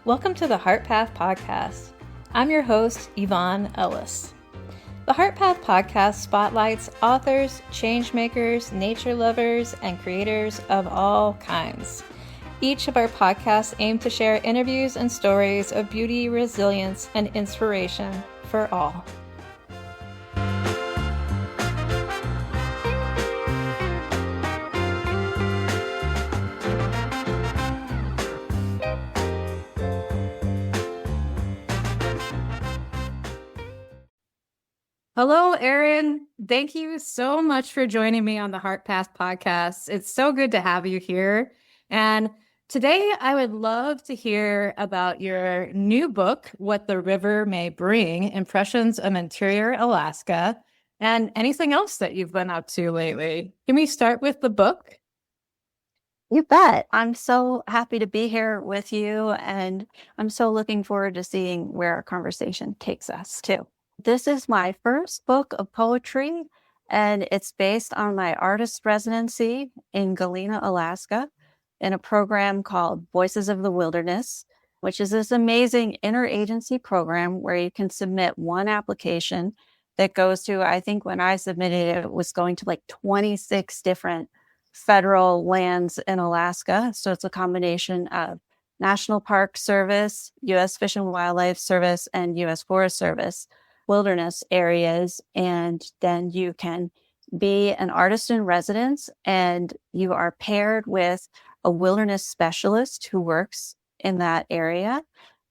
Welcome to the Heart Path Podcast. I'm your host, Yvonne Ellis. The Heart Path Podcast spotlights authors, changemakers, nature lovers, and creators of all kinds. Each of our podcasts aim to share interviews and stories of beauty, resilience, and inspiration for all. Hello, Erin. Thank you so much for joining me on the Heart Path Podcast. It's so good to have you here. And today I would love to hear about your new book, What the River May Bring, Impressions of Interior Alaska, and anything else that you've been up to lately. Can we start with the book? You bet. I'm so happy to be here with you, and I'm so looking forward to seeing where our conversation takes us too. This is my first book of poetry, and it's based on my artist residency in Galena, Alaska, in a program called Voices of the Wilderness, which is this amazing interagency program where you can submit one application that goes to, I think when I submitted it, it was going to like 26 different federal lands in Alaska. So it's a combination of National Park Service, U.S. Fish and Wildlife Service, and U.S. Forest Service wilderness areas. And then you can be an artist in residence, and you are paired with a wilderness specialist who works in that area.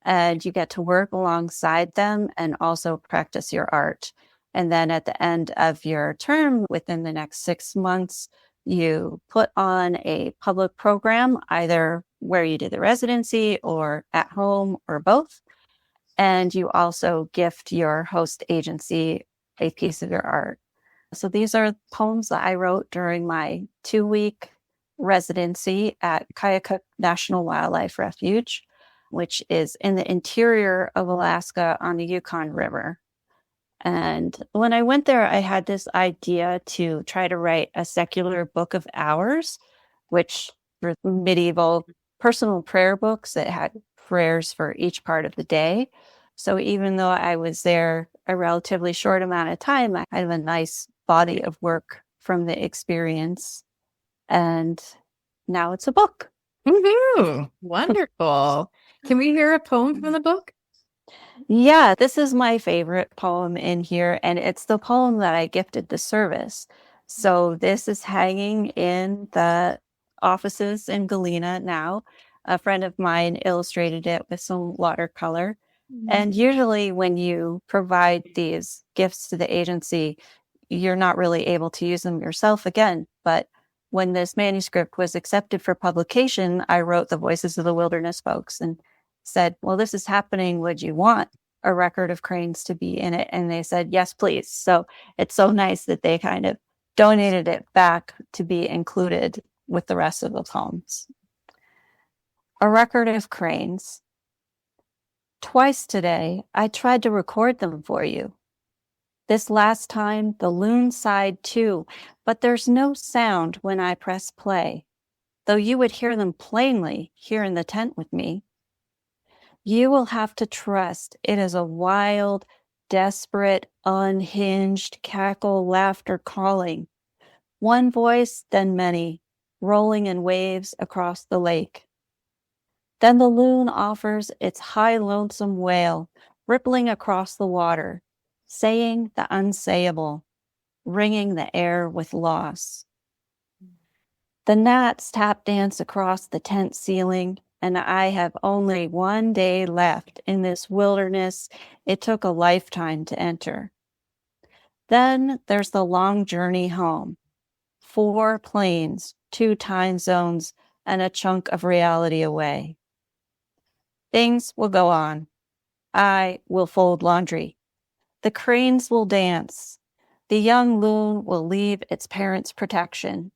And you get to work alongside them and also practice your art. And then at the end of your term, within the next 6 months, you put on a public program, either where you did the residency or at home or both. And you also gift your host agency a piece of your art. So these are poems that I wrote during my 2-week residency at Kayakuk National Wildlife Refuge, which is in the interior of Alaska on the Yukon River. And when I went there, I had this idea to try to write a secular book of hours, which were medieval personal prayer books that had prayers for each part of the day. So even though I was there a relatively short amount of time, I have a nice body of work from the experience. And now it's a book. Woohoo! Wonderful. Can we hear a poem from the book? Yeah, this is my favorite poem in here, and it's the poem that I gifted the service. So this is hanging in the offices in Galena now. A friend of mine illustrated it with some watercolor. And usually when you provide these gifts to the agency, you're not really able to use them yourself again. But when this manuscript was accepted for publication, I wrote the Voices of the Wilderness folks and said, well, this is happening. Would you want a record of cranes to be in it? And they said, yes, please. So it's so nice that they kind of donated it back to be included with the rest of the poems. A record of cranes. Twice today, I tried to record them for you. This last time, the loon sighed too, but there's no sound when I press play, though you would hear them plainly here in the tent with me. You will have to trust it is a wild, desperate, unhinged cackle, laughter calling. One voice, then many, rolling in waves across the lake. Then the loon offers its high, lonesome wail, rippling across the water, saying the unsayable, ringing the air with loss. The gnats tap dance across the tent ceiling, and I have only 1 day left in this wilderness it took a lifetime to enter. Then there's the long journey home. 4 planes, 2 time zones, and a chunk of reality away. Things will go on. I will fold laundry. The cranes will dance. The young loon will leave its parents' protection.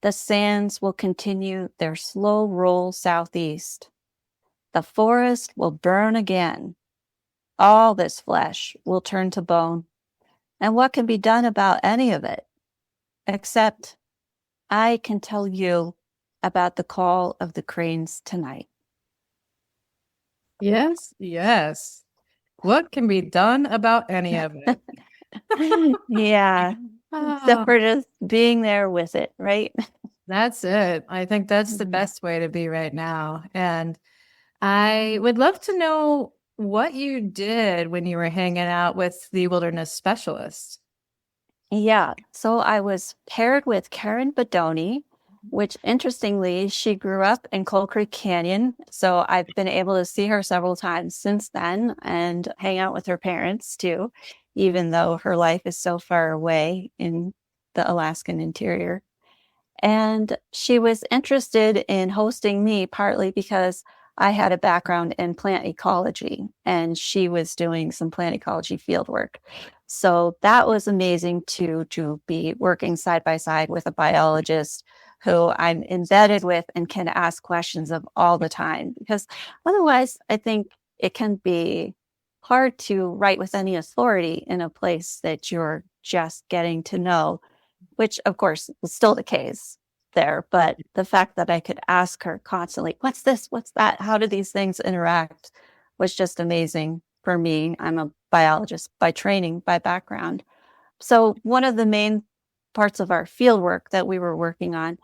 The sands will continue their slow roll southeast. The forest will burn again. All this flesh will turn to bone. And what can be done about any of it? Except I can tell you about the call of the cranes tonight. Yes, yes. What can be done about any of it? Yeah, except Oh, for just being there with it, right? that's it. I think that's the Mhm. best way to be right now. And I would love to know what you did when you were hanging out with the wilderness specialist. Yeah, so I was paired with Karen Bodoni, which interestingly, she grew up in Coal Creek Canyon. So I've been able to see her several times since then and hang out with her parents too, even though her life is so far away in the Alaskan interior. And she was interested in hosting me partly because I had a background in plant ecology and she was doing some plant ecology field work. So that was amazing to be working side by side with a biologist who I'm embedded with and can ask questions of all the time. Because otherwise, I think it can be hard to write with any authority in a place that you're just getting to know, which of course was still the case there. But the fact that I could ask her constantly, what's this? What's that? How do these things interact? Was just amazing for me. I'm a biologist by training, by background. So one of the main parts of our field work that we were working on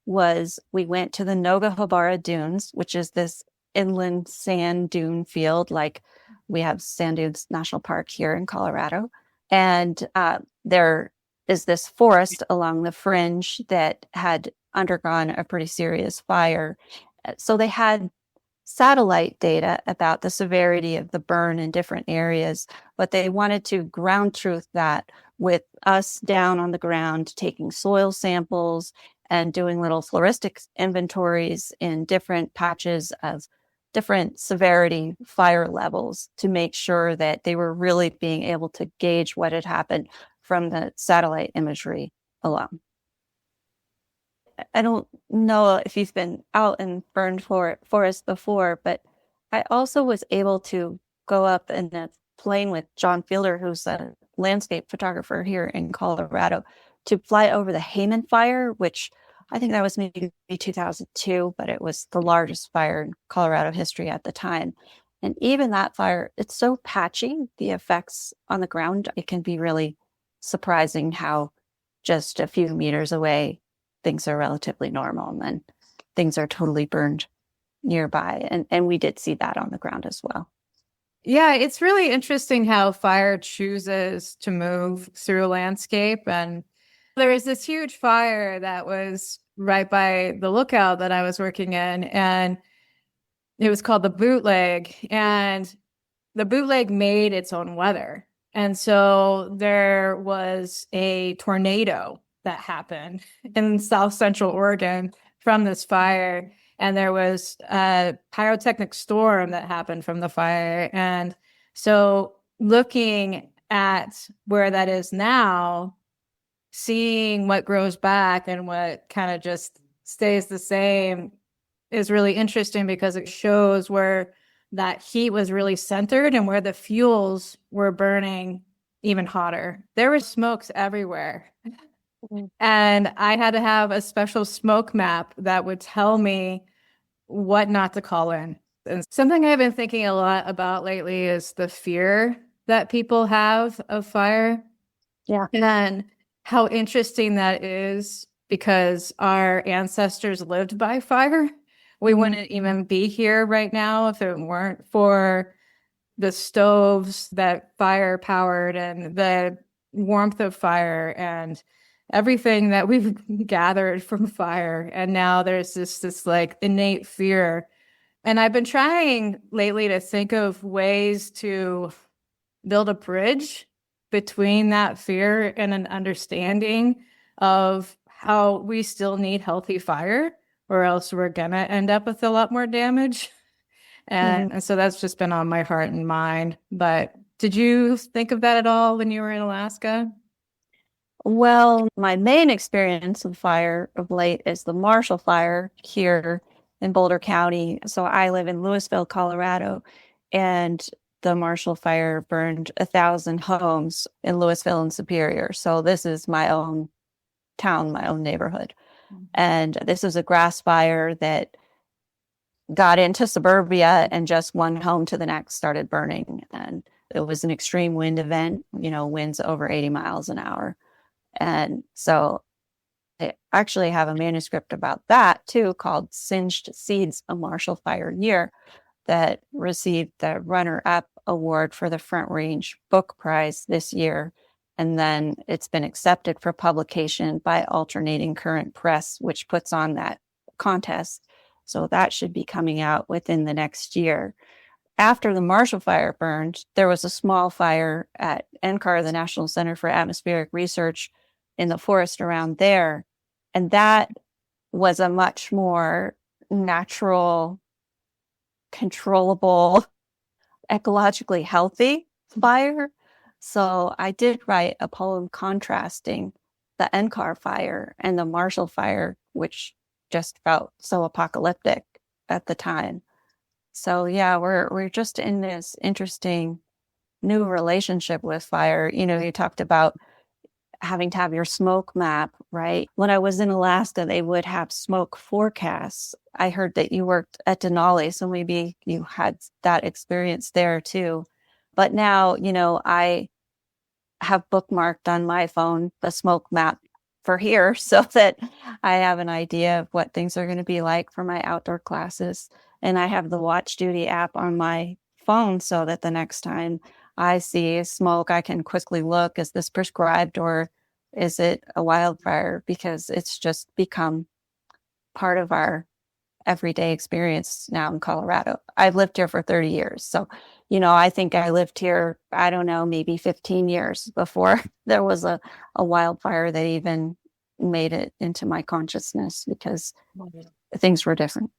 was we went to the Noga Dunes, which is this inland sand dune field, like we have Sand Dunes National Park here in Colorado. And there is this forest along the fringe that had undergone a pretty serious fire. So they had satellite data about the severity of the burn in different areas, but they wanted to ground truth that with us down on the ground taking soil samples and doing little floristic inventories in different patches of different severity fire levels to make sure that they were really being able to gauge what had happened from the satellite imagery alone. I don't know if you've been out in burned forest before, but I also was able to go up in a plane with John Fielder, who's a landscape photographer here in Colorado, to fly over the Hayman fire, which I think that was maybe 2002, but it was the largest fire in Colorado history at the time. And even that fire, it's so patchy, the effects on the ground, it can be really surprising how just a few meters away things are relatively normal and then things are totally burned nearby. And we did see that on the ground as well. Yeah, it's really interesting how fire chooses to move through a landscape. And there was this huge fire that was right by the lookout that I was working in, and it was called the bootleg. And the bootleg made its own weather. And so there was a tornado that happened in South Central Oregon from this fire. And there was a pyrotechnic storm that happened from the fire. And so looking at where that is now, seeing what grows back and what kind of just stays the same is really interesting because it shows where that heat was really centered and where the fuels were burning even hotter. There were smokes everywhere. Mhm. And I had to have a special smoke map that would tell me what not to call in. And something I've been thinking a lot about lately is the fear that people have of fire. Yeah. And how interesting that is because our ancestors lived by fire. We Mhm. wouldn't even be here right now if it weren't for the stoves that fire powered and the warmth of fire and everything that we've gathered from fire. And now there's this like innate fear. And I've been trying lately to think of ways to build a bridge between that fear and an understanding of how we still need healthy fire, or else we're gonna end up with a lot more damage. Mhm. And so that's just been on my heart and mind. But did you think of that at all when you were in Alaska? Well, my main experience of fire of late is the Marshall Fire here in Boulder County. So I live in Louisville, Colorado, and the Marshall Fire burned 1,000 homes in Louisville and Superior. So this is my own town, my own neighborhood. And this was a grass fire that got into suburbia and just one home to the next started burning. And it was an extreme wind event, winds over 80 miles an hour. And so I actually have a manuscript about that too, called Singed Seeds, a Marshall Fire Year, that received the runner-up award for the Front Range Book Prize this year. And then it's been accepted for publication by Alternating Current Press, which puts on that contest. So that should be coming out within the next year. After the Marshall Fire burned, there was a small fire at NCAR, the National Center for Atmospheric Research, in the forest around there. And that was a much more natural, controllable, ecologically healthy fire. So I did write a poem contrasting the NCAR fire and the Marshall fire, which just felt so apocalyptic at the time. So yeah, we're just in this interesting new relationship with fire. You talked about having to have your smoke map, right? When I was in Alaska, they would have smoke forecasts. I heard that you worked at Denali, so maybe you had that experience there too. But now, I have bookmarked on my phone the smoke map for here so that I have an idea of what things are going to be like for my outdoor classes. And I have the Watch Duty app on my phone so that the next time I see smoke, I can quickly look, is this prescribed or is it a wildfire? Because it's just become part of our everyday experience now in Colorado. I've lived here for 30 years. So, I think I lived here, I don't know, maybe 15 years before there was a wildfire that even made it into my consciousness because things were different.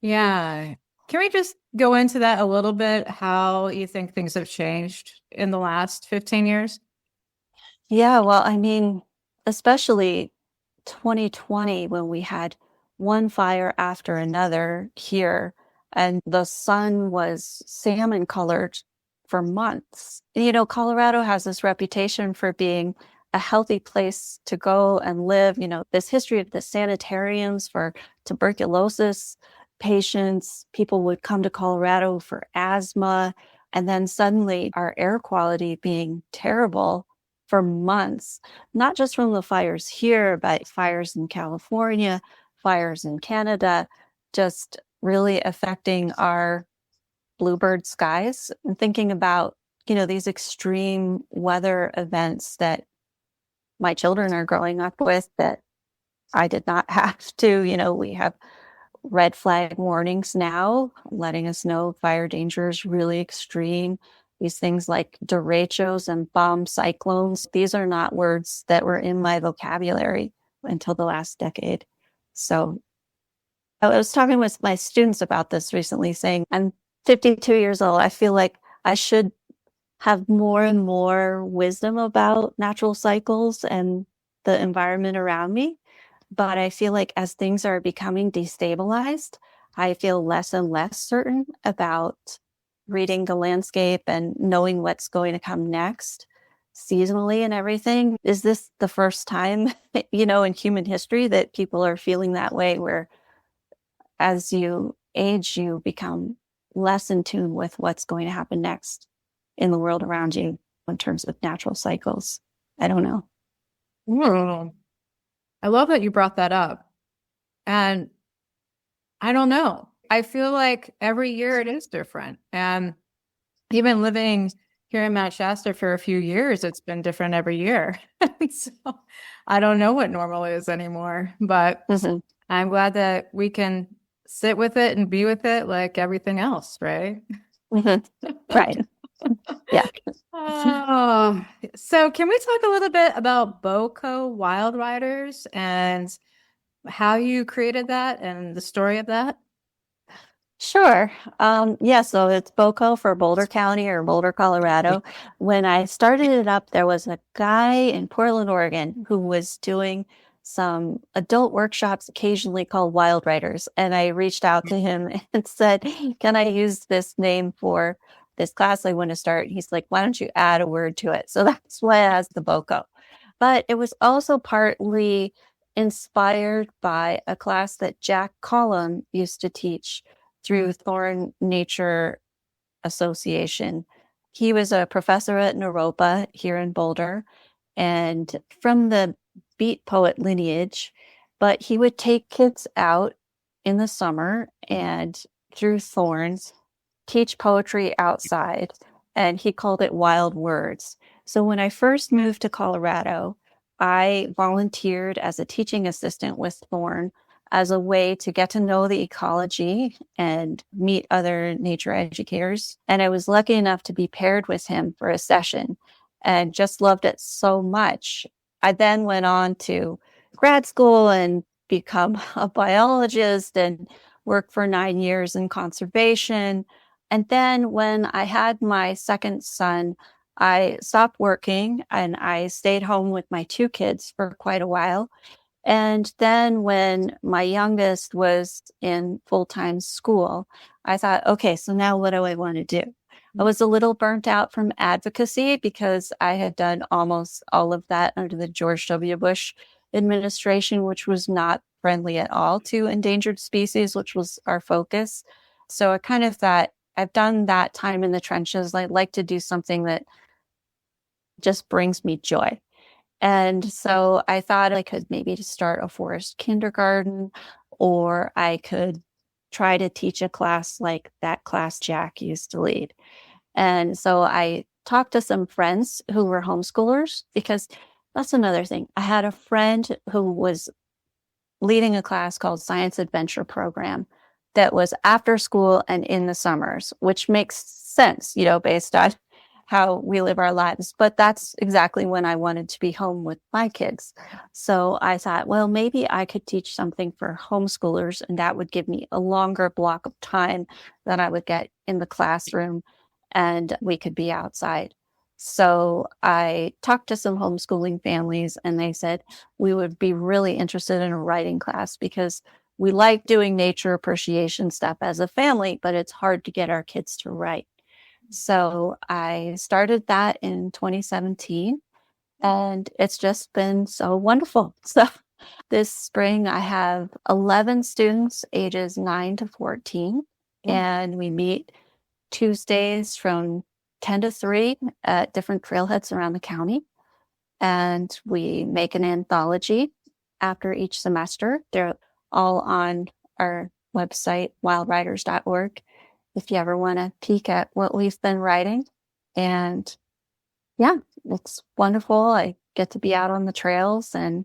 Yeah. Can we just go into that a little bit? How you think things have changed in the last 15 years? Yeah, well, I mean, especially 2020 when we had one fire after another here and the sun was salmon colored for months. Colorado has this reputation for being a healthy place to go and live. This history of the sanitariums for tuberculosis patients, people would come to Colorado for asthma, and then suddenly our air quality being terrible for months, not just from the fires here, but fires in California, fires in Canada, just really affecting our bluebird skies. And thinking about, these extreme weather events that my children are growing up with that I did not have to. We have red flag warnings now, letting us know fire danger is really extreme. These things like derechos and bomb cyclones, these are not words that were in my vocabulary until the last decade. So I was talking with my students about this recently, saying, I'm 52 years old. I feel like I should have more and more wisdom about natural cycles and the environment around me. But I feel like as things are becoming destabilized, I feel less and less certain about reading the landscape and knowing what's going to come next seasonally and everything. Is this the first time, in human history that people are feeling that way, where as you age, you become less in tune with what's going to happen next in the world around you in terms of natural cycles? I don't know. I love that you brought that up. And I don't know. I feel like every year it is different. And even living here in Mount Shasta for a few years, it's been different every year. So I don't know what normal is anymore. But I'm glad that we can sit with it and be with it like everything else, right? Right. Yeah. Oh, so can we talk a little bit about BOCO Wild Riders and how you created that and the story of that? Sure. Yeah, so it's BOCO for Boulder County or Boulder, Colorado. When I started it up, there was a guy in Portland, Oregon, who was doing some adult workshops occasionally called Wild Riders. And I reached out to him and said, can I use this name for this class I want to start? He's like, why don't you add a word to it? So that's why it has the BOCO. But it was also partly inspired by a class that Jack Collum used to teach through Thorn Nature Association. He was a professor at Naropa here in Boulder and from the beat poet lineage, but he would take kids out in the summer and through thorns teach poetry outside, and he called it Wild Words. So when I first moved to Colorado, I volunteered as a teaching assistant with Thorn as a way to get to know the ecology and meet other nature educators. And I was lucky enough to be paired with him for a session and just loved it so much. I then went on to grad school and become a biologist and worked for 9 years in conservation. And then when I had my second son, I stopped working and I stayed home with my two kids for quite a while. And then when my youngest was in full-time school, I thought, okay, so now what do I want to do? I was a little burnt out from advocacy because I had done almost all of that under the George W. Bush administration, which was not friendly at all to endangered species, which was our focus. So I kind of thought, I've done that time in the trenches. I'd like to do something that just brings me joy. And so I thought I could maybe start a forest kindergarten, or I could try to teach a class like that class Jack used to lead. And so I talked to some friends who were homeschoolers, because that's another thing. I had a friend who was leading a class called Science Adventure Program that was after school and in the summers, which makes sense, based on how we live our lives. But that's exactly when I wanted to be home with my kids. So I thought, well, maybe I could teach something for homeschoolers, and that would give me a longer block of time than I would get in the classroom, and we could be outside. So I talked to some homeschooling families, and they said we would be really interested in a writing class because we like doing nature appreciation stuff as a family, but it's hard to get our kids to write. So I started that in 2017, and it's just been so wonderful. So this spring, I have 11 students ages 9 to 14, and we meet Tuesdays from 10 to 3 at different trailheads around the county. And we make an anthology after each semester. They're all on our website, wildwriters.org, if you ever want to peek at what we've been writing. And yeah, it's wonderful. I get to be out on the trails and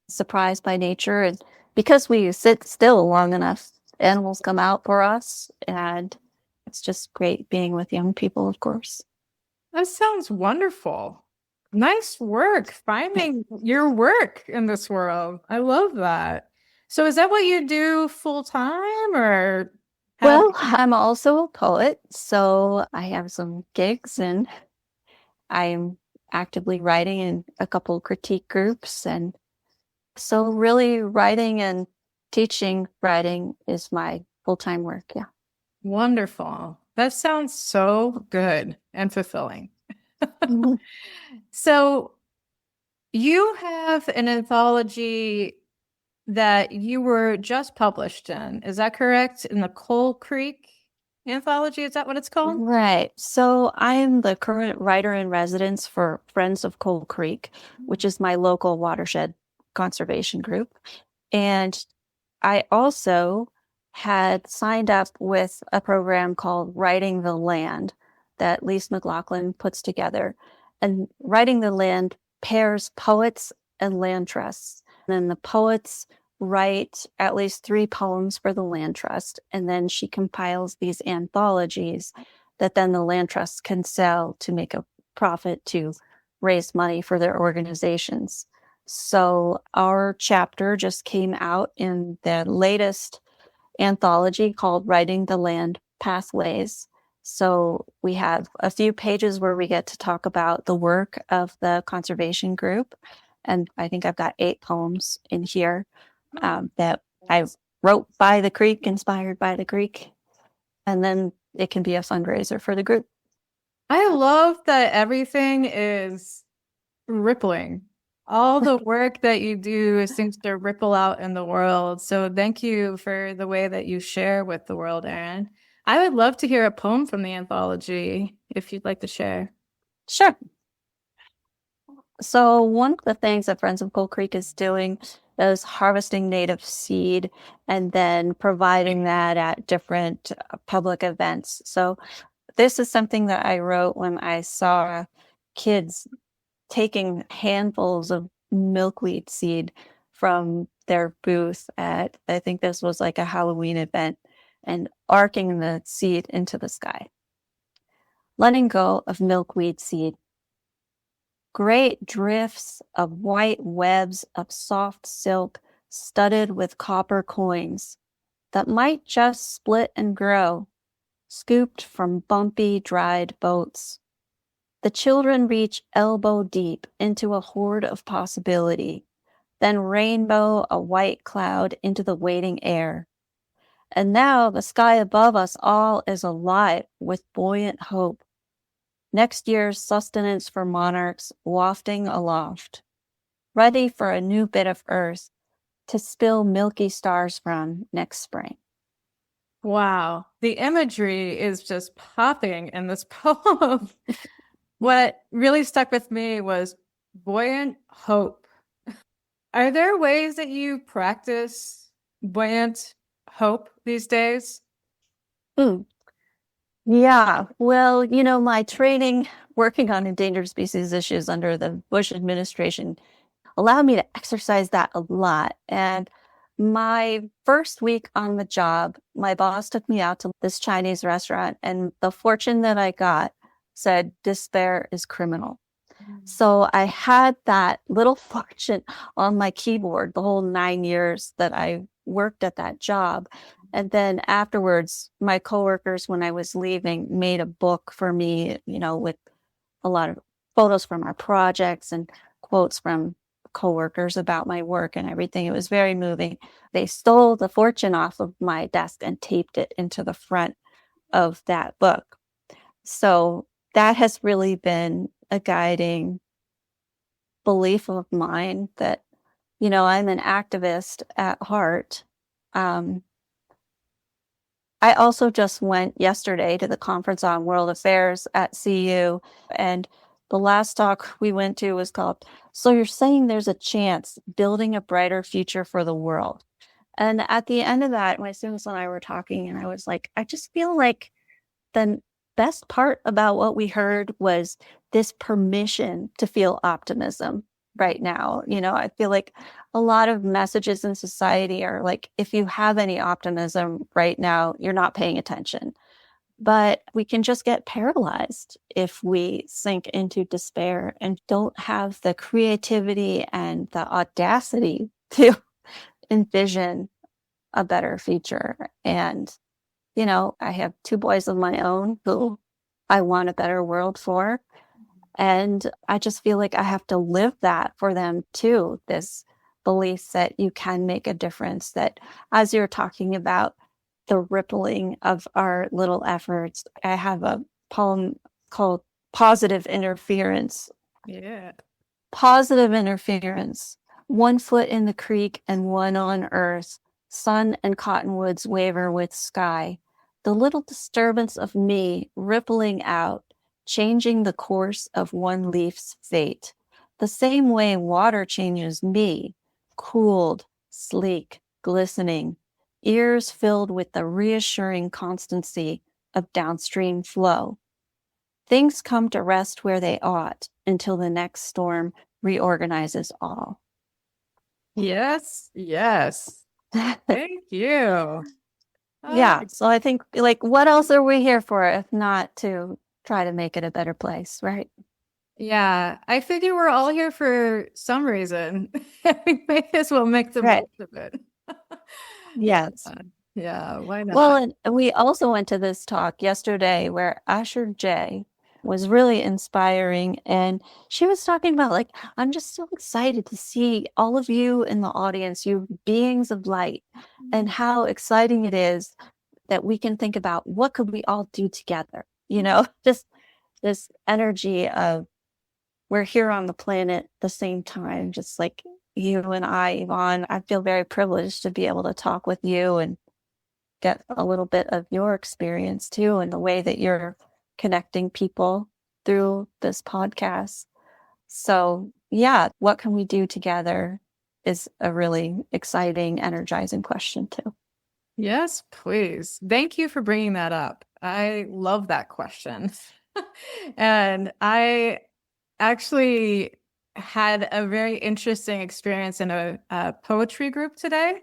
surprised by nature. And because we sit still long enough, animals come out for us. And it's just great being with young people, of course. That sounds wonderful. Nice work finding your work in this world. I love that. So is that what you do full time, or Well, I'm also a poet, so I have some gigs and I'm actively writing in a couple critique groups. And so really writing and teaching writing is my full-time work. Yeah. Wonderful. That sounds so good and fulfilling. Mhm. So you have an anthology that you were just published in. Is that correct? In the Coal Creek anthology? Is that what it's called? Right. So I'm the current writer in residence for Friends of Coal Creek, which is my local watershed conservation group. And I also had signed up with a program called Writing the Land that Lise McLaughlin puts together. And Writing the Land pairs poets and land trusts. And then the poets write at least 3 poems for the land trust, and then she compiles these anthologies that then the land trusts can sell to make a profit to raise money for their organizations. So our chapter just came out in the latest anthology called Writing the Land Pathways. So we have a few pages where we get to talk about the work of the conservation group. And I think I've got 8 poems in here that I wrote by the creek, inspired by the creek. And then it can be a fundraiser for the group. I love that everything is rippling. all the work that you do seems to ripple out in the world. So thank you for the way that you share with the world, Erin. I would love to hear a poem from the anthology if you'd like to share. Sure. So one of the things that Friends of Coal Creek is doing is harvesting native seed and then providing that at different public events. So this is something that I wrote when I saw kids taking handfuls of milkweed seed from their booth at, I think this was like a Halloween event, and arcing the seed into the sky. Letting go of milkweed seed. Great drifts of white webs of soft silk studded with copper coins that might just split and grow, scooped from bumpy, dried boats. The children reach elbow deep into a hoard of possibility, then rainbow a white cloud into the waiting air. And now the sky above us all is alive with buoyant hope. Next year's sustenance for monarchs wafting aloft, ready for a new bit of earth to spill milky stars from next spring. Wow, the imagery is just popping in this poem. What really stuck with me was buoyant hope. Are there ways that you practice buoyant hope these days? Mm. Yeah, well, my training working on endangered species issues under the Bush administration allowed me to exercise that a lot. And my first week on the job, my boss took me out to this Chinese restaurant, and the fortune that I got said, "Despair is criminal." So I had that little fortune on my keyboard the whole 9 years that I worked at that job. And then afterwards, my coworkers, when I was leaving, made a book for me, with a lot of photos from our projects and quotes from coworkers about my work and everything. It was very moving. They stole the fortune off of my desk and taped it into the front of that book. So that has really been a guiding belief of mine that, I'm an activist at heart. I also just went yesterday to the conference on world affairs at CU, and the last talk we went to was called, "So You're Saying There's a Chance Building a Brighter Future for the World." And at the end of that, my students and I were talking, and I was like, I just feel like the best part about what we heard was this permission to feel optimism right now. I feel like a lot of messages in society are like, if you have any optimism right now, you're not paying attention. But we can just get paralyzed if we sink into despair and don't have the creativity and the audacity to envision a better future. And I have two boys of my own who I want a better world for. And I just feel like I have to live that for them too. This belief that you can make a difference, that as you're talking about the rippling of our little efforts, I have a poem called Positive Interference. Yeah. Positive interference. 1 foot in the creek and one on earth. Sun and cottonwoods waver with sky. The little disturbance of me rippling out, changing the course of one leaf's fate. The same way water changes me, cooled, sleek, glistening, ears filled with the reassuring constancy of downstream flow. Things come to rest where they ought until the next storm reorganizes all. Yes, yes. Thank you. Yeah. So I think, like, what else are we here for if not to try to make it a better place, right? Yeah, I figure we're all here for some reason. We may as well make the Right. most of it. Yes. Yeah, why not? Well, and we also went to this talk yesterday where Asher J was really inspiring. And she was talking about, like, I'm just so excited to see all of you in the audience, you beings of light, and how exciting it is that we can think about what could we all do together, just this energy of we're here on the planet at the same time, just like you and I, Yvonne. I feel very privileged to be able to talk with you and get a little bit of your experience too, and the way that you're connecting people through this podcast. So, yeah, what can we do together is a really exciting, energizing question too. Yes, please. Thank you for bringing that up. I love that question. And I actually had a very interesting experience in a poetry group today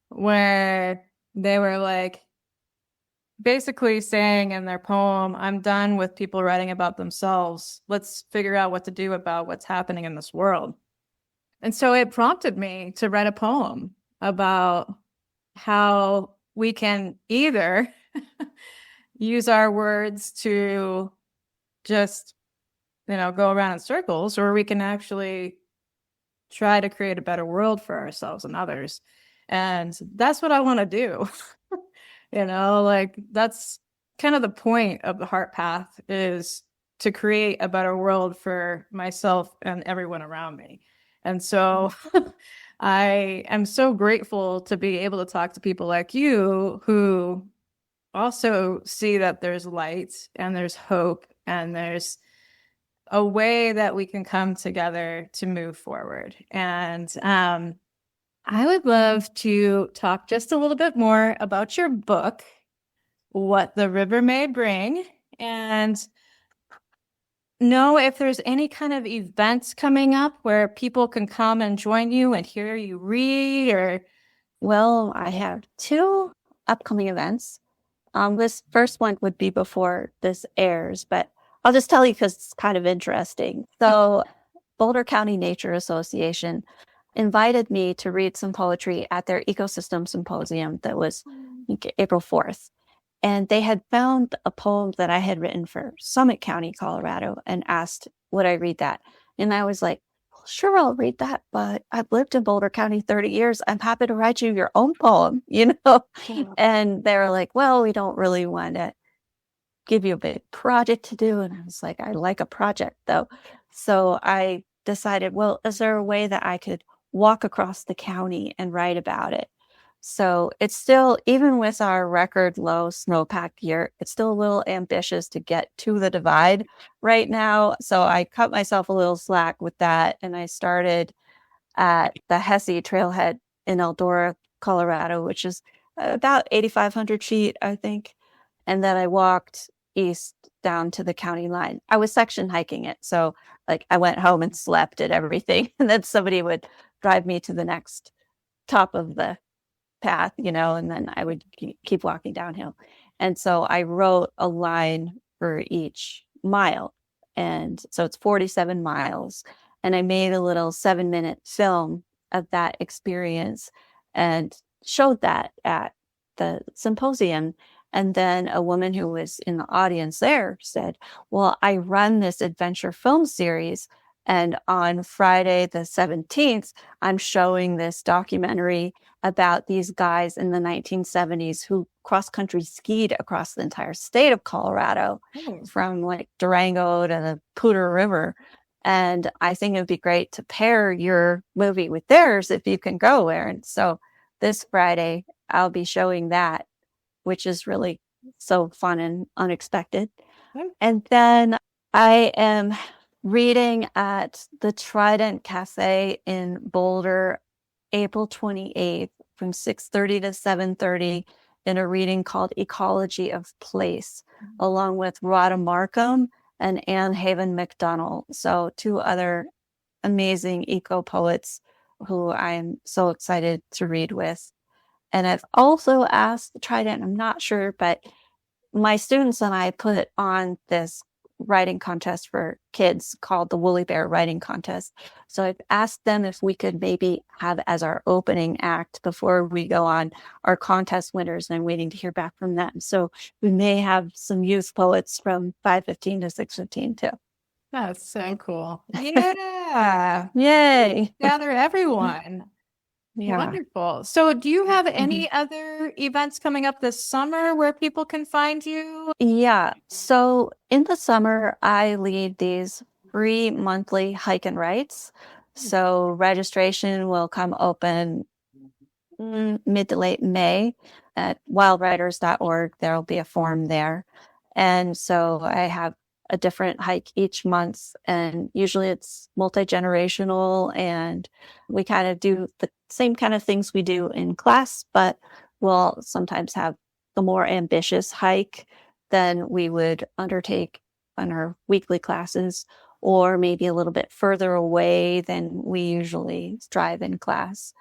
where they were like basically saying in their poem, I'm done with people writing about themselves. Let's figure out what to do about what's happening in this world. And so it prompted me to write a poem about how we can either use our words to just, go around in circles, or we can actually try to create a better world for ourselves and others. And that's what I want to do. Like that's kind of the point of the Heart Path, is to create a better world for myself and everyone around me. And so I am so grateful to be able to talk to people like you who also see that there's light and there's hope and there's a way that we can come together to move forward. And I would love to talk just a little bit more about your book, What the River May Bring, and know if there's any kind of events coming up where people can come and join you and hear you read. Or Well, I have two upcoming events. This first one would be before this airs, but I'll just tell you because it's kind of interesting. So, Boulder County Nature Association invited me to read some poetry at their ecosystem symposium that was, I think, April 4th. And they had found a poem that I had written for Summit County, Colorado, and asked, would I read that? And I was like, well, sure, I'll read that, but I've lived in Boulder County 30 years. I'm happy to write you your own poem, And they were like, well, we don't really want to give you a big project to do. And I was like, I like a project though. So I decided, well, is there a way that I could walk across the county and write about it? So it's still, even with our record low snowpack year, it's still a little ambitious to get to the divide right now. So I cut myself a little slack with that. And I started at the Hesse Trailhead in Eldora, Colorado, which is about 8,500 feet, I think. And then I walked east down to the county line. I was section hiking it. So like I went home and slept at everything. And then somebody would drive me to the next top of the path, and then I would keep walking downhill. And so I wrote a line for each mile. And so it's 47 miles. And I made a little 7-minute film of that experience and showed that at the symposium. And then a woman who was in the audience there said, well, I run this adventure film series. And on Friday, the 17th, I'm showing this documentary about these guys in the 1970s who cross-country skied across the entire state of Colorado, from like Durango to the Poudre River. And I think it would be great to pair your movie with theirs if you can go, Erin. So this Friday, I'll be showing that, which is really so fun and unexpected. And then I am reading at the Trident Cafe in Boulder, April 28th from 6:30 to 7:30 in a reading called Ecology of Place, along with Rhoda Markham and Anne Haven McDonnell. So two other amazing eco poets who I'm so excited to read with. And I've also asked the Trident, I'm not sure, but my students and I put on this writing contest for kids called the Woolly Bear Writing Contest. So I've asked them if we could maybe have as our opening act before we go on our contest winners, and I'm waiting to hear back from them. So we may have some youth poets from 5:15 to 6:15 too. That's so cool. Yeah. Yay. Gather everyone. Yeah. Wonderful. So do you have any other events coming up this summer where people can find you? Yeah. So in the summer, I lead these free monthly hike and writes. So registration will come open mid to late May at wildwriters.org. There'll be a form there. And so I have a different hike each month, and usually it's multi-generational, and we kind of do the same kind of things we do in class, but we'll sometimes have the more ambitious hike than we would undertake on our weekly classes, or maybe a little bit further away than we usually drive in class.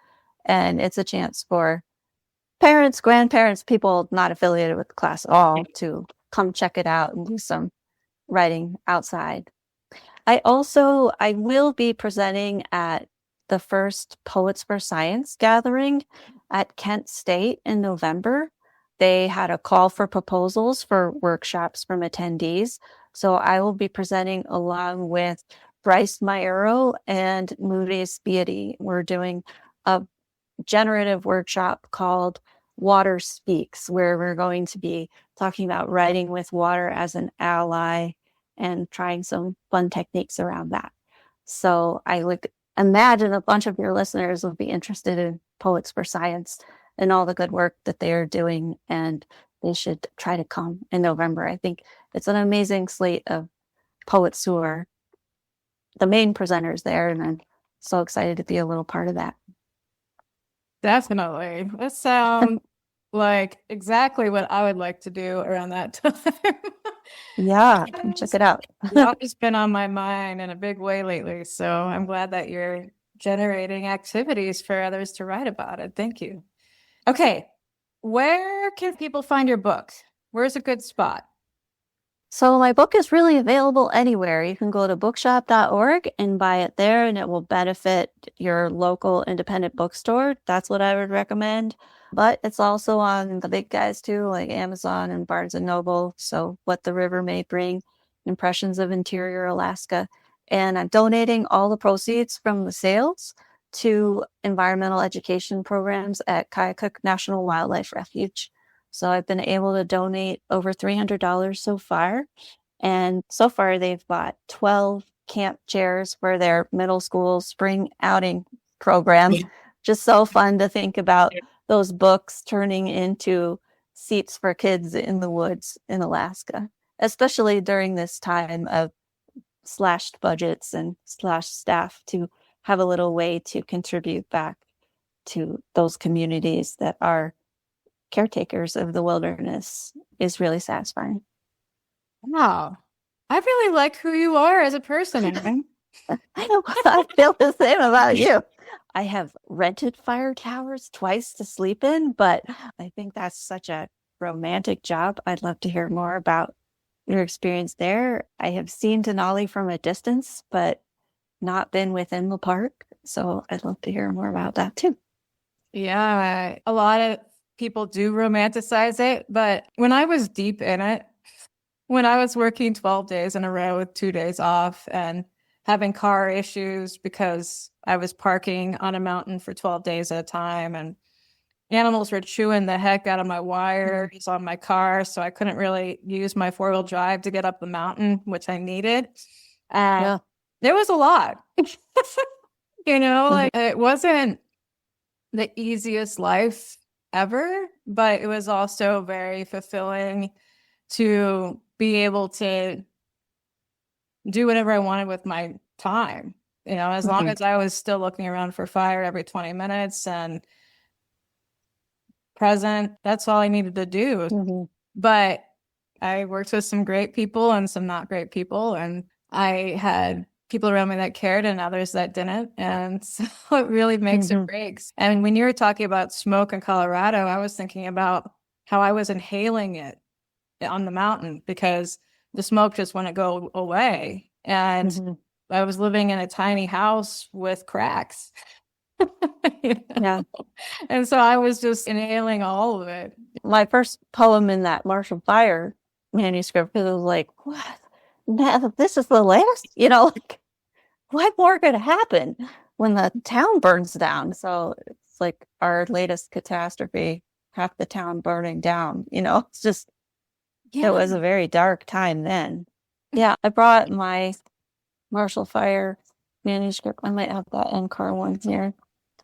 And it's a chance for parents, grandparents, people not affiliated with the class at all to come check it out and do some writing outside. I will be presenting at the first Poets for Science gathering at Kent State in November. They had a call for proposals for workshops from attendees. So I will be presenting along with Bryce Mayero and Moody's Beatty. We're doing a generative workshop called Water Speaks, where we're going to be talking about writing with water as an ally and trying some fun techniques around that. So I would imagine a bunch of your listeners will be interested in Poets for Science and all the good work that they are doing, and they should try to come in November. I think it's an amazing slate of poets who are the main presenters there, and I'm so excited to be a little part of that. Definitely. That sounds like exactly what I would like to do around that time. Yeah, check it out. It's been on my mind in a big way lately. So I'm glad that you're generating activities for others to write about it. Thank you. Okay. Where can people find your book? Where's a good spot? So my book is really available anywhere. You can go to bookshop.org and buy it there, and it will benefit your local independent bookstore. That's what I would recommend. But it's also on the big guys too, like Amazon and Barnes and Noble. So What the River May Bring, Impressions of Interior Alaska. And I'm donating all the proceeds from the sales to environmental education programs at Kayakuk National Wildlife Refuge. So I've been able to donate over $300 so far. And so far they've bought 12 camp chairs for their middle school spring outing program. Just so fun to think about those books turning into seats for kids in the woods in Alaska, especially during this time of slashed budgets and slashed staff, to have a little way to contribute back to those communities that are caretakers of the wilderness is really satisfying. Wow. I really like who you are as a person, Erin. I feel the same about you. I have rented fire towers twice to sleep in, but I think that's such a romantic job. I'd love to hear more about your experience there. I have seen Denali from a distance, but not been within the park. So I'd love to hear more about that too. Yeah, a lot of people do romanticize it, but when I was deep in it, when I was working 12 days in a row with 2 days off and having car issues because I was parking on a mountain for 12 days at a time, and animals were chewing the heck out of my wires on my car, so I couldn't really use my four-wheel drive to get up the mountain, which I needed. And there was a lot. Like it wasn't the easiest life ever, but it was also very fulfilling to be able to do whatever I wanted with my time. As long as I was still looking around for fire every 20 minutes and present, that's all I needed to do. But I worked with some great people and some not great people, and I had people around me that cared and others that didn't. And so it really makes or breaks. And when you were talking about smoke in Colorado, I was thinking about how I was inhaling it on the mountain because the smoke just wouldn't go away. And I was living in a tiny house with cracks. Yeah. And so I was just inhaling all of it. My first poem in that Marshall Fire manuscript, because I was like, what? Now, this is the last, what more could happen when the town burns down? So it's like our latest catastrophe, half the town burning down, it's just, it was a very dark time then. Yeah, I brought my Marshall Fire manuscript. I might have that NCAR one here.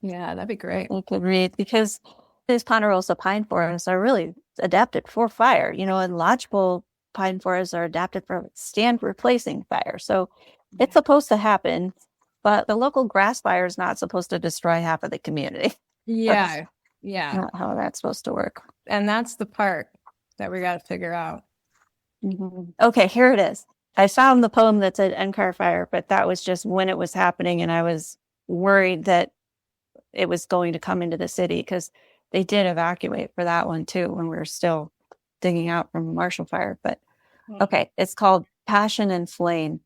Yeah, that'd be great. I could read because these ponderosa pine forests are really adapted for fire, and lodgepole pine forests are adapted for stand replacing fire. So it's supposed to happen, but the local grass fire is not supposed to destroy half of the community. Yeah. Yeah. Not how that's supposed to work. And that's the part that we got to figure out. Okay, here it is. I found the poem that said NCAR fire, but that was just when it was happening, and I was worried that it was going to come into the city because they did evacuate for that one too when we were still digging out from Marshall Fire. But okay, it's called Passion and Flame.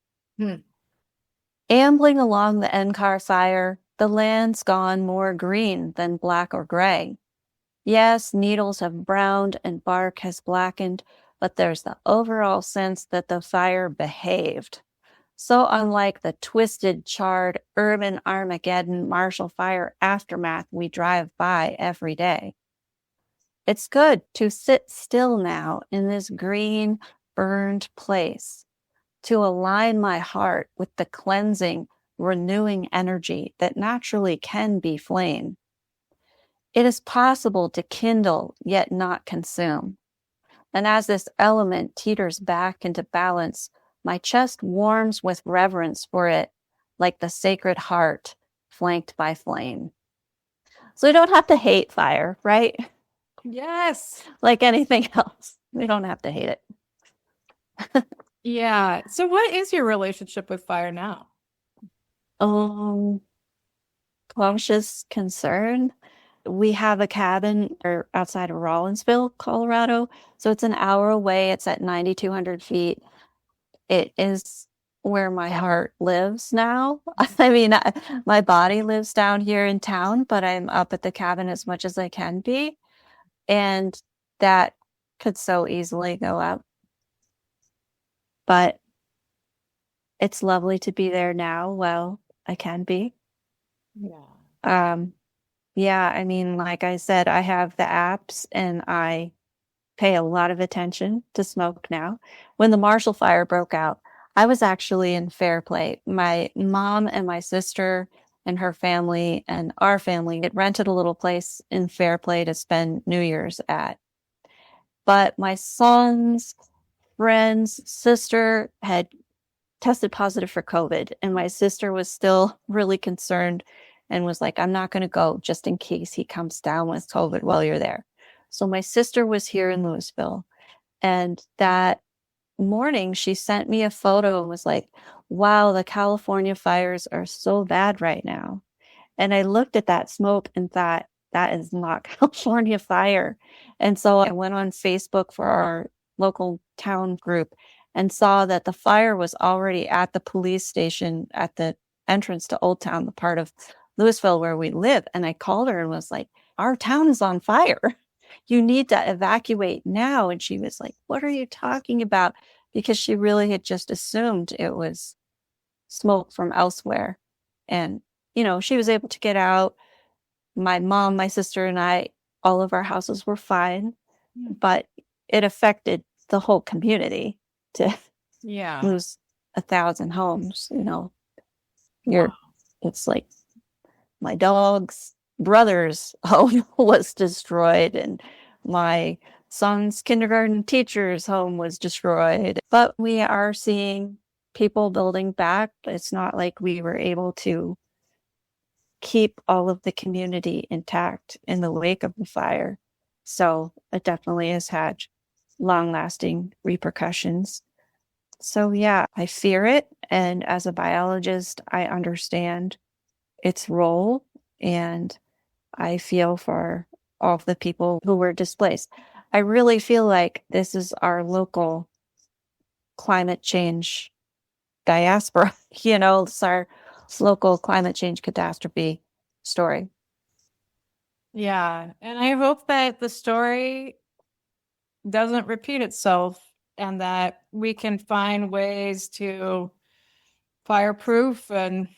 Ambling along the NCAR fire, the land's gone more green than black or gray. Yes, needles have browned and bark has blackened, but there's the overall sense that the fire behaved. So unlike the twisted, charred, urban Armageddon Marshall Fire aftermath we drive by every day. It's good to sit still now in this green, burned place, to align my heart with the cleansing, renewing energy that naturally can be flame. It is possible to kindle yet not consume. And as this element teeters back into balance, my chest warms with reverence for it, like the Sacred Heart flanked by flame. So we don't have to hate fire, right? Yes. Like anything else. We don't have to hate it. Yeah. So what is your relationship with fire now? Cautious concern. We have a cabin outside of Rawlinsville, Colorado. So it's an hour away. It's at 9,200 feet. It is where my heart lives now. I mean, my body lives down here in town, but I'm up at the cabin as much as I can be. And that could so easily go up. But it's lovely to be there now. Well, I can be. Yeah. Yeah, I mean, like I said, I have the apps and I pay a lot of attention to smoke now. When the Marshall Fire broke out, I was actually in Fairplay. My mom and my sister and her family and our family had rented a little place in Fairplay to spend New Year's at. But my son's friend's sister had tested positive for COVID, and my sister was still really concerned and was like, I'm not going to go just in case he comes down with COVID while you're there. So my sister was here in Louisville, and that morning she sent me a photo and was like, wow, the California fires are so bad right now. And I looked at that smoke and thought, that is not California fire. And so I went on Facebook for our local town group and saw that the fire was already at the police station at the entrance to Old Town, the part of Louisville where we live. And I called her and was like, our town is on fire. You need to evacuate now. And she was like, what are you talking about? Because she really had just assumed it was smoke from elsewhere. And, she was able to get out. My mom, my sister, and I, all of our houses were fine, but it affected the whole community to lose 1,000 homes. It's like my dog's brother's home was destroyed, and my son's kindergarten teacher's home was destroyed. But we are seeing people building back. It's not like we were able to keep all of the community intact in the wake of the fire. So it definitely has had long-lasting repercussions. So yeah, I fear it. And as a biologist, I understand its role, and I feel for all of the people who were displaced. I really feel like this is our local climate change diaspora, it's our local climate change catastrophe story. Yeah. And I hope that the story doesn't repeat itself and that we can find ways to fireproof and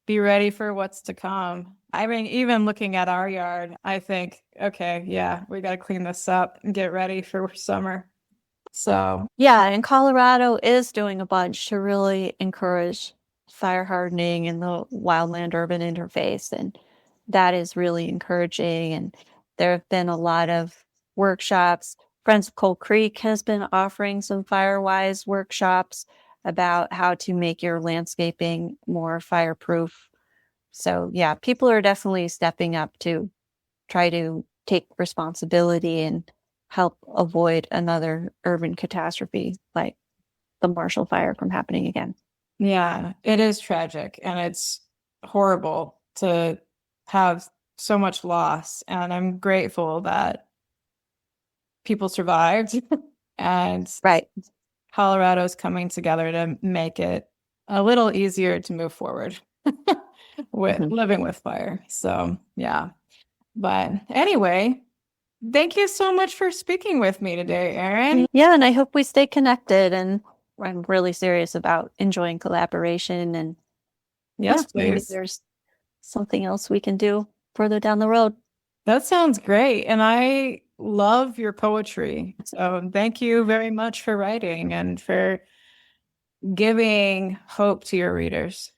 be ready for what's to come. I mean, even looking at our yard, I think, okay, yeah, we got to clean this up and get ready for summer. So, Yeah, and Colorado is doing a bunch to really encourage fire hardening and the wildland urban interface. And that is really encouraging. And there have been a lot of workshops. Friends of Coal Creek has been offering some Firewise workshops about how to make your landscaping more fireproof. So, yeah, people are definitely stepping up to try to take responsibility and help avoid another urban catastrophe like the Marshall Fire from happening again. yeah, it is tragic and it's horrible to have so much loss. And I'm grateful that people survived and Right. Colorado's coming together to make it a little easier to move forward with Mhm. living with fire. So, yeah. But anyway, thank you so much for speaking with me today, Erin. Yeah, and I hope we stay connected. And I'm really serious about enjoying collaboration. And yeah, Yes, maybe please. there's something else we can do further down the road. That sounds great. And I love your poetry. So thank you very much for writing and for giving hope to your readers.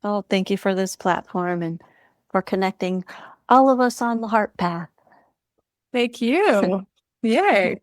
Oh, thank you for this platform and for connecting all of us on the heart path. Thank you. Yay.